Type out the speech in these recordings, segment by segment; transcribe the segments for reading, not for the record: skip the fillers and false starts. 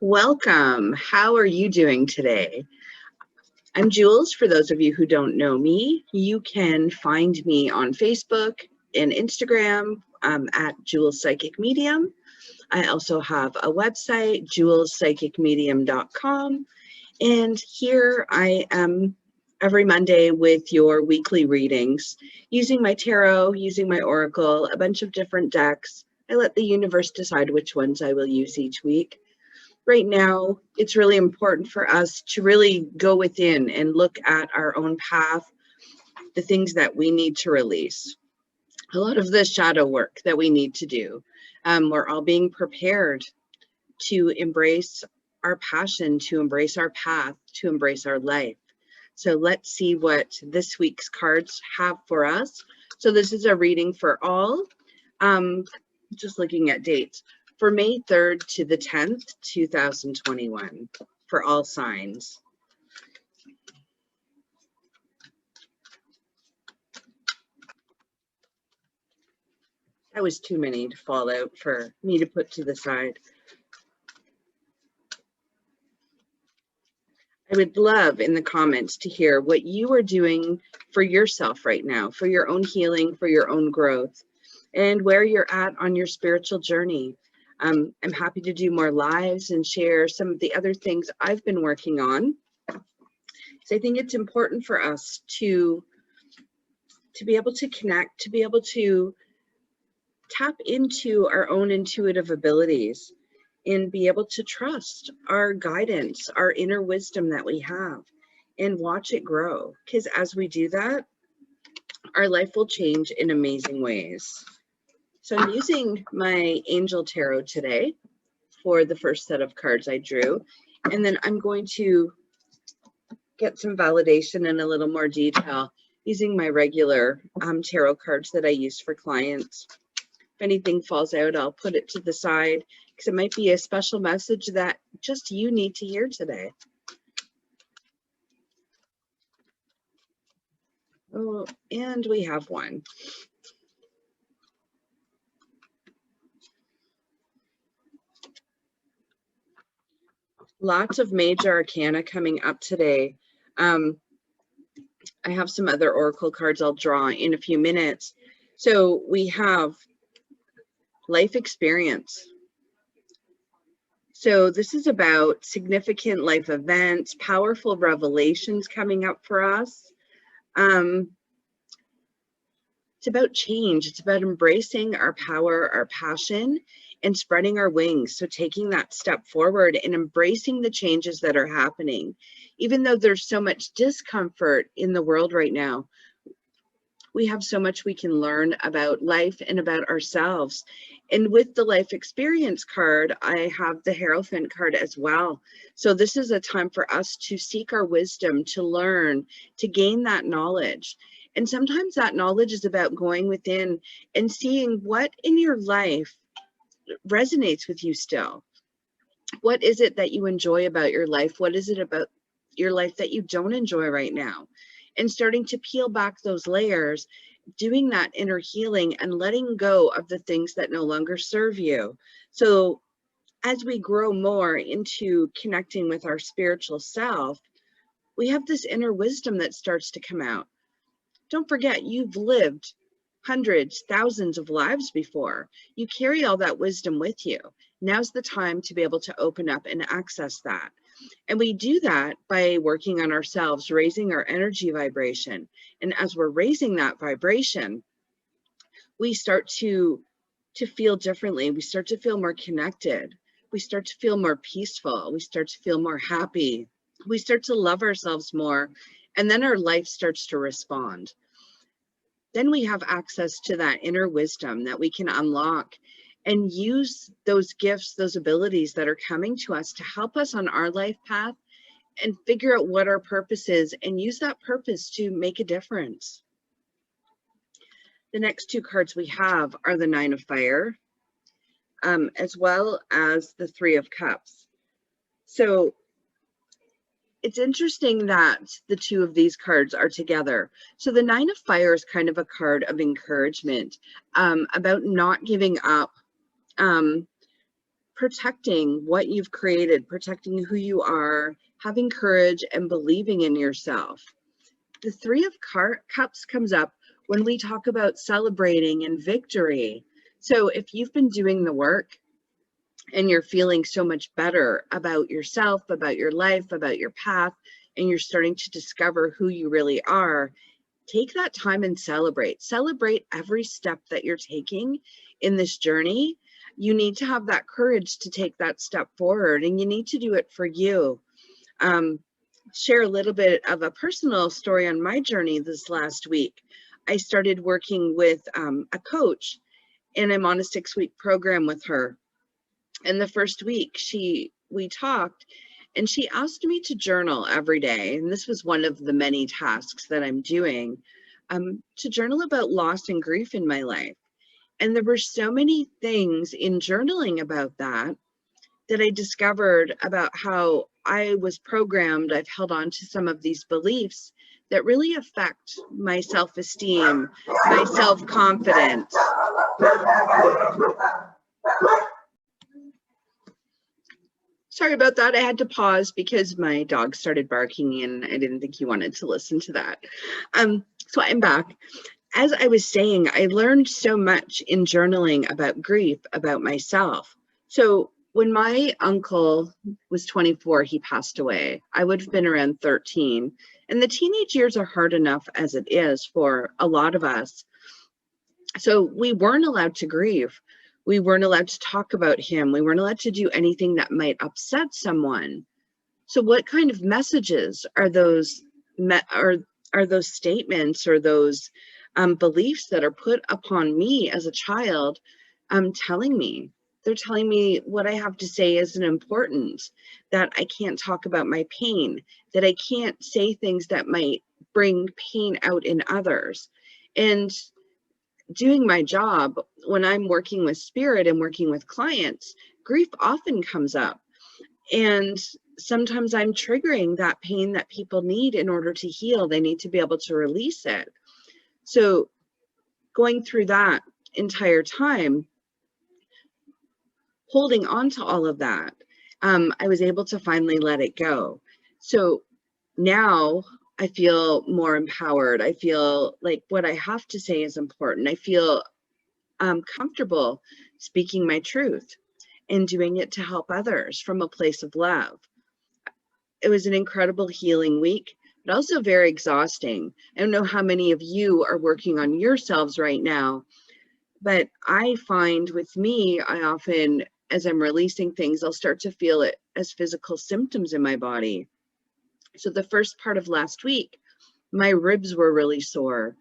Welcome. How are you doing today? I'm Jules. For those of you who don't know me, you can find me on Facebook and Instagram at Jules Psychic Medium. I also have a website, julespsychicmedium.com. And here I am every Monday with your weekly readings, using my tarot, using my oracle, a bunch of different decks. I let the universe decide which ones I will use each week. Right now, it's really important for us to really go within and look at our own path, the things that we need to release. A lot of the shadow work that we need to do. We're all being prepared to embrace our passion, to embrace our path, to embrace our life. So let's see what this week's cards have for us. So this is a reading for all. Just looking at dates. For May 3rd to the 10th, 2021, for all signs. That was too many to fall out for me to put to the side. I would love in the comments to hear what you are doing for yourself right now, for your own healing, for your own growth, and where you're at on your spiritual journey. I'm happy to do more lives and share some of the other things I've been working on. So I think it's important for us to be able to connect, to be able to tap into our own intuitive abilities and be able to trust our guidance, our inner wisdom that we have, and watch it grow. Because as we do that, our life will change in amazing ways. So I'm using my Angel Tarot today for the first set of cards I drew. And then I'm going to get some validation in a little more detail using my regular tarot cards that I use for clients. If anything falls out, I'll put it to the side because it might be a special message that just you need to hear today. Oh, and we have one. Lots of major arcana coming up today. I have some other oracle cards I'll draw in a few minutes. So we have life experience. So this is about significant life events, powerful revelations coming up for us. It's about change. It's about embracing our power, our passion, and spreading our wings. So taking that step forward and embracing the changes that are happening. Even though there's so much discomfort in the world right now, we have so much we can learn about life and about ourselves. And with the life experience card, I have the Hierophant card as well. So this is a time for us to seek our wisdom, to learn, to gain that knowledge. And sometimes that knowledge is about going within and seeing what in your life resonates with you still. What is it that you enjoy about your life? What is it about your life that you don't enjoy right now? And starting to peel back those layers, doing that inner healing and letting go of the things that no longer serve you. So as we grow more into connecting with our spiritual self, we have this inner wisdom that starts to come out. Don't forget, you've lived hundreds, thousands of lives before. You carry all that wisdom with you. Now's the time to be able to open up and access that. And we do that by working on ourselves, raising our energy vibration. And as we're raising that vibration, we start to feel differently. We start to feel more connected. We start to feel more peaceful. We start to feel more happy. We start to love ourselves more. And then our life starts to respond. Then we have access to that inner wisdom that we can unlock and use those gifts, those abilities that are coming to us to help us on our life path and figure out what our purpose is and use that purpose to make a difference. The next two cards we have are the Nine of Fire, as well as the Three of Cups. So it's interesting that the two of these cards are together. So the Nine of Fire is kind of a card of encouragement, about not giving up, protecting what you've created, protecting who you are, having courage and believing in yourself. The Three of Cups comes up when we talk about celebrating and victory. So if you've been doing the work and you're feeling so much better about yourself, about your life, about your path, and you're starting to discover who you really are, take that time and celebrate. Celebrate every step that you're taking in this journey. You need to have that courage to take that step forward, and you need to do it for you. Share a little bit of a personal story on my journey this last week. I started working with a coach, and I'm on a 6-week program with her. And the first week we talked, and she asked me to journal every day. And this was one of the many tasks that I'm doing, to journal about loss and grief in my life. And there were so many things in journaling about that I discovered about how I was programmed. I've held on to some of these beliefs that really affect my self-esteem, my self-confidence. Sorry about that. I had to pause because my dog started barking and I didn't think he wanted to listen to that. So I'm back. As I was saying, I learned so much in journaling about grief, about myself. So when my uncle was 24, he passed away. I would have been around 13. And the teenage years are hard enough as it is for a lot of us. So we weren't allowed to grieve. We weren't allowed to talk about him. We weren't allowed to do anything that might upset someone. So what kind of messages are those statements or those beliefs that are put upon me as a child telling me? They're telling me what I have to say isn't important, that I can't talk about my pain, that I can't say things that might bring pain out in others. And doing my job, when I'm working with spirit and working with clients, grief often comes up. And sometimes I'm triggering that pain that people need in order to heal. They need to be able to release it. So going through that entire time, holding on to all of that, I was able to finally let it go. So now I feel more empowered. I feel like what I have to say is important. I feel comfortable speaking my truth and doing it to help others from a place of love. It was an incredible healing week, but also very exhausting. I don't know how many of you are working on yourselves right now, but I find with me, I often, as I'm releasing things, I'll start to feel it as physical symptoms in my body. So the first part of last week, my ribs were really sore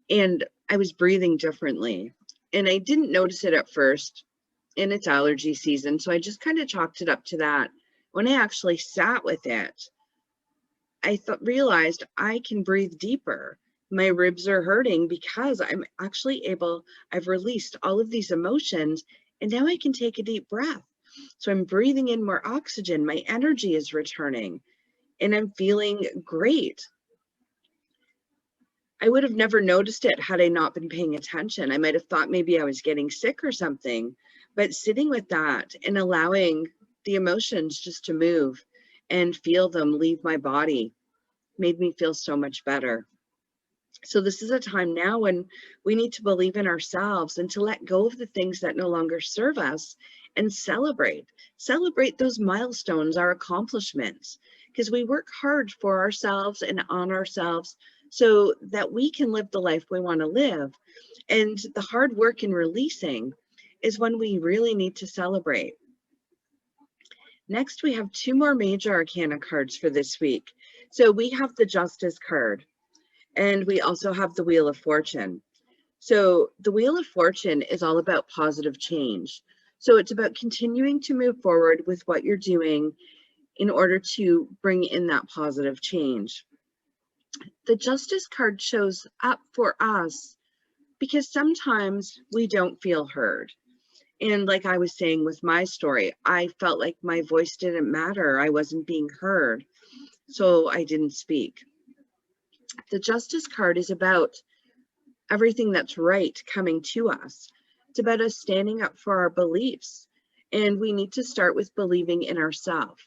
and I was breathing differently. And I didn't notice it at first, and it's allergy season, so I just kind of chalked it up to that. When I actually sat with it, I realized I can breathe deeper. My ribs are hurting because I'm actually I've released all of these emotions, and now I can take a deep breath. So I'm breathing in more oxygen, my energy is returning, and I'm feeling great. I would have never noticed it had I not been paying attention. I might have thought maybe I was getting sick or something, but sitting with that and allowing the emotions just to move and feel them leave my body made me feel so much better. So this is a time now when we need to believe in ourselves and to let go of the things that no longer serve us and celebrate those milestones, our accomplishments, because we work hard for ourselves and on ourselves so that we can live the life we want to live. And the hard work in releasing is when we really need to celebrate. Next, we have 2 more major arcana cards for this week. So we have the Justice card, and we also have the Wheel of Fortune. So the Wheel of Fortune is all about positive change. So it's about continuing to move forward with what you're doing in order to bring in that positive change. The Justice card shows up for us because sometimes we don't feel heard. And like I was saying with my story, I felt like my voice didn't matter. I wasn't being heard, so I didn't speak. The Justice card is about everything that's right coming to us. It's about us standing up for our beliefs And we need to start with believing in ourselves.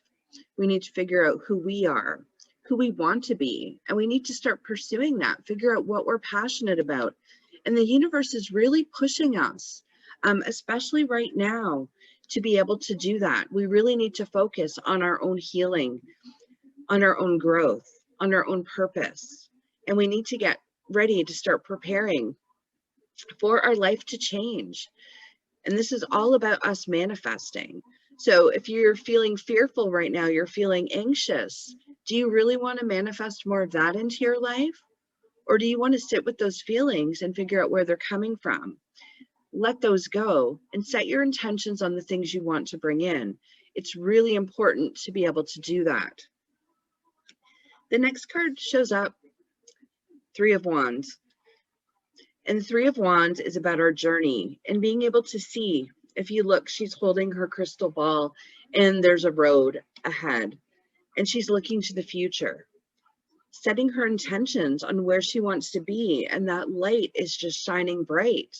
We need to figure out who we are, who we want to be, and we need to start pursuing that, figure out what we're passionate about. And the universe is really pushing us, especially right now, to be able to do that. We really need to focus on our own healing, on our own growth, on our own purpose. And we need to get ready to start preparing for our life to change. And this is all about us manifesting. So if you're feeling fearful right now, you're feeling anxious, do you really want to manifest more of that into your life? Or do you want to sit with those feelings and figure out where they're coming from? Let those go and set your intentions on the things you want to bring in. It's really important to be able to do that. The next card shows up, Three of Wands. And the Three of Wands is about our journey and being able to see. If you look, she's holding her crystal ball and there's a road ahead and she's looking to the future, setting her intentions on where she wants to be. And that light is just shining bright.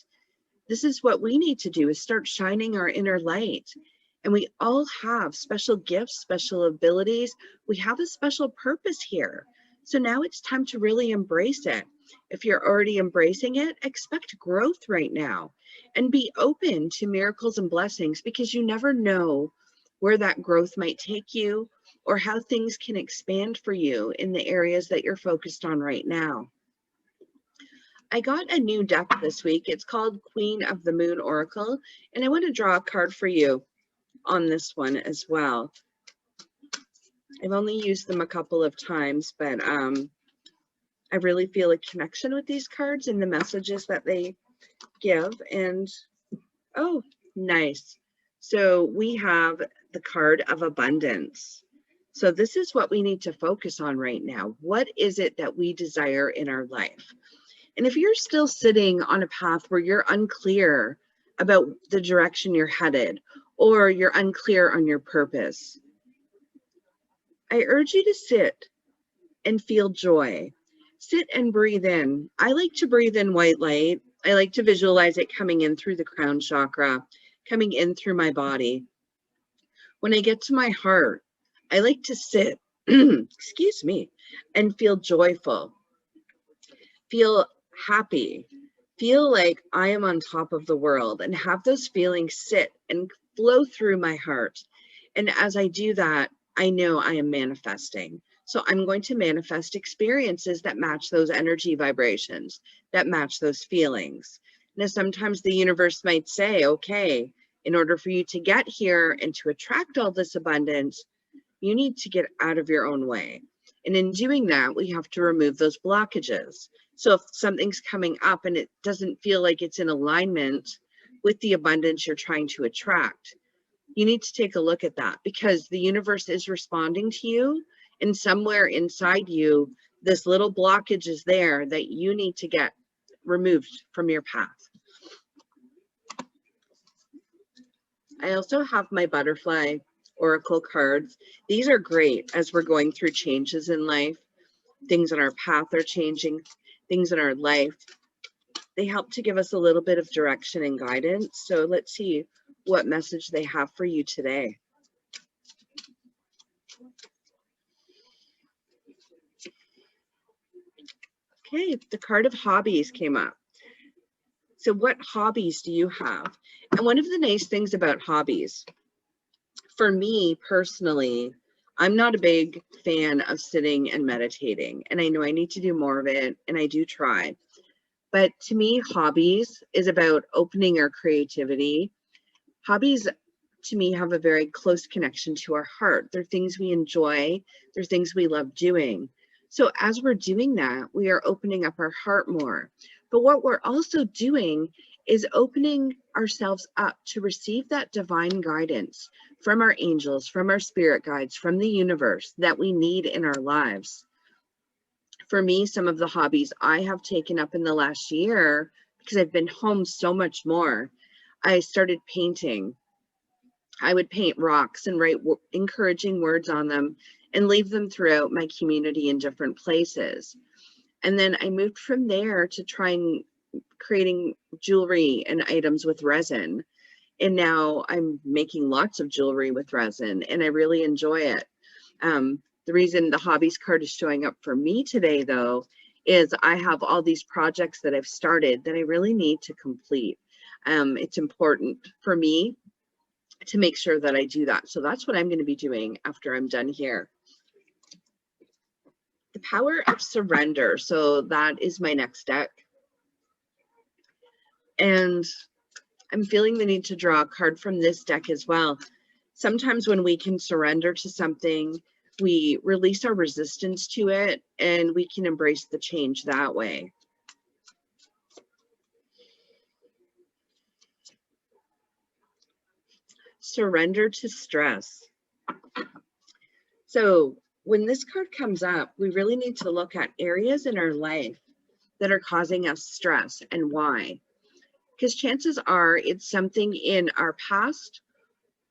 This is what we need to do, is start shining our inner light. And we all have special gifts, special abilities. We have a special purpose here. So now it's time to really embrace it. If you're already embracing it, expect growth right now and be open to miracles and blessings, because you never know where that growth might take you or how things can expand for you in the areas that you're focused on right now. I got a new deck this week. It's called Queen of the Moon Oracle, and I want to draw a card for you on this one as well. I've only used them a couple of times, but I really feel a connection with these cards and the messages that they give. And oh, nice. So we have the card of abundance. So this is what we need to focus on right now. What is it that we desire in our life? And if you're still sitting on a path where you're unclear about the direction you're headed, or you're unclear on your purpose, I urge you to sit and feel joy. Sit and breathe in. I like to breathe in white light. I like to visualize it coming in through the crown chakra, coming in through my body. When I get to my heart, I like to sit, excuse me, and feel joyful, feel happy, feel like I am on top of the world, and have those feelings sit and flow through my heart. And as I do that, I know I am manifesting. So I'm going to manifest experiences that match those energy vibrations, that match those feelings. Now, sometimes the universe might say, okay, in order for you to get here and to attract all this abundance, you need to get out of your own way. And in doing that, we have to remove those blockages. So if something's coming up and it doesn't feel like it's in alignment with the abundance you're trying to attract, you need to take a look at that, because the universe is responding to you, and somewhere inside you, this little blockage is there that you need to get removed from your path. I also have my butterfly oracle cards. These are great as we're going through changes in life. Things in our path are changing, things in our life. They help to give us a little bit of direction and guidance. So let's see what message they have for you today. Okay, the card of hobbies came up. So what hobbies do you have? And one of the nice things about hobbies, for me personally, I'm not a big fan of sitting and meditating, and I know I need to do more of it, and I do try. But to me, hobbies is about opening our creativity. Hobbies, to me, have a very close connection to our heart. They're things we enjoy. They're things we love doing. So as we're doing that, we are opening up our heart more. But what we're also doing is opening ourselves up to receive that divine guidance from our angels, from our spirit guides, from the universe that we need in our lives. For me, some of the hobbies I have taken up in the last year, because I've been home so much more, I started painting. I would paint rocks and write encouraging words on them and leave them throughout my community in different places. And then I moved from there to trying creating jewelry and items with resin. And now I'm making lots of jewelry with resin, and I really enjoy it. The reason the Hobbies card is showing up for me today, though, is I have all these projects that I've started that I really need to complete. It's important for me to make sure that I do that. So that's what I'm going to be doing after I'm done here. The power of surrender. So that is my next deck. And I'm feeling the need to draw a card from this deck as well. Sometimes when we can surrender to something, we release our resistance to it and we can embrace the change that way. Surrender to stress. So when this card comes up, we really need to look at areas in our life that are causing us stress and why. Because chances are it's something in our past,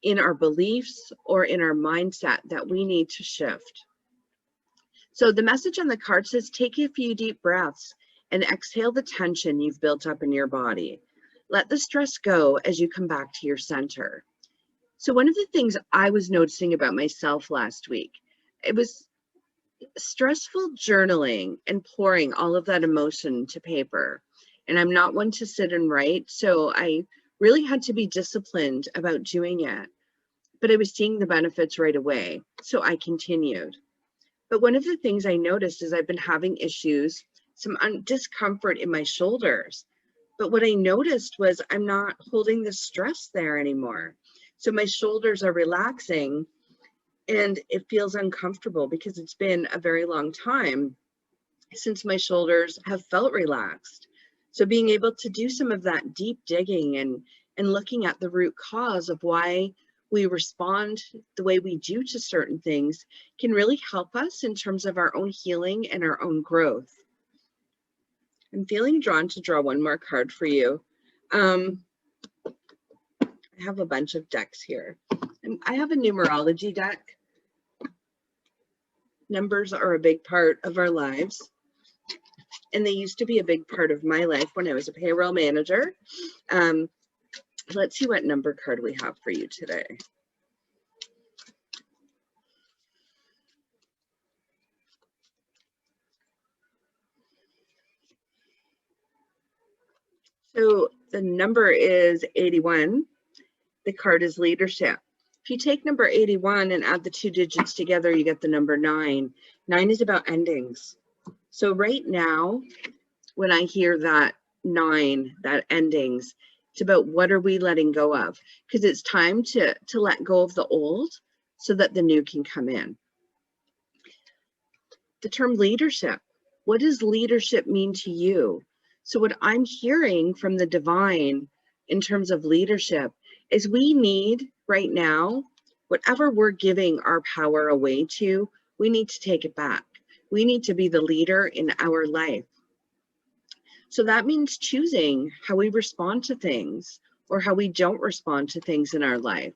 in our beliefs, or in our mindset that we need to shift. So the message on the card says, take a few deep breaths and exhale the tension you've built up in your body. Let the stress go as you come back to your center. So one of the things I was noticing about myself last week, it was stressful journaling and pouring all of that emotion to paper. And I'm not one to sit and write, so I really had to be disciplined about doing it. But I was seeing the benefits right away, so I continued. But one of the things I noticed is I've been having issues, some discomfort in my shoulders. But what I noticed was I'm not holding the stress there anymore. So my shoulders are relaxing and it feels uncomfortable because it's been a very long time since my shoulders have felt relaxed. So being able to do some of that deep digging and looking at the root cause of why we respond the way we do to certain things can really help us in terms of our own healing and our own growth. I'm feeling drawn to draw one more card for you. I have a bunch of decks here. I have a numerology deck. Numbers are a big part of our lives. And they used to be a big part of my life when I was a payroll manager. Let's see what number card we have for you today. So the number is 81. The card is leadership. If you take number 81 and add the 2 digits together, you get the number 9. 9 is about endings. So right now, when I hear that 9, that endings, it's about what are we letting go of? Because it's time to let go of the old so that the new can come in. The term leadership. What does leadership mean to you? So what I'm hearing from the divine in terms of leadership is we need right now, whatever we're giving our power away to, we need to take it back. We need to be the leader in our life. So that means choosing how we respond to things or how we don't respond to things in our life.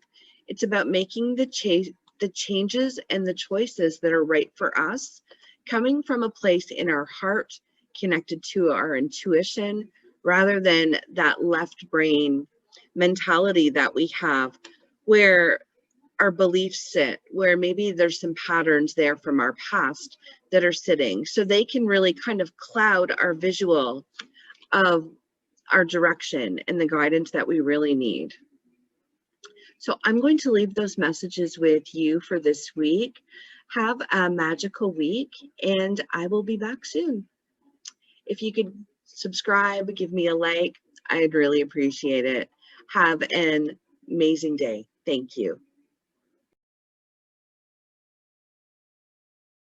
It's about making the changes and the choices that are right for us, coming from a place in our heart, connected to our intuition, rather than that left brain mentality that we have where our beliefs sit, where maybe there's some patterns there from our past that are sitting. So they can really kind of cloud our visual of our direction and the guidance that we really need. So I'm going to leave those messages with you for this week. Have a magical week, and I will be back soon. If you could subscribe, give me a like, I'd really appreciate it. Have an amazing day. Thank you.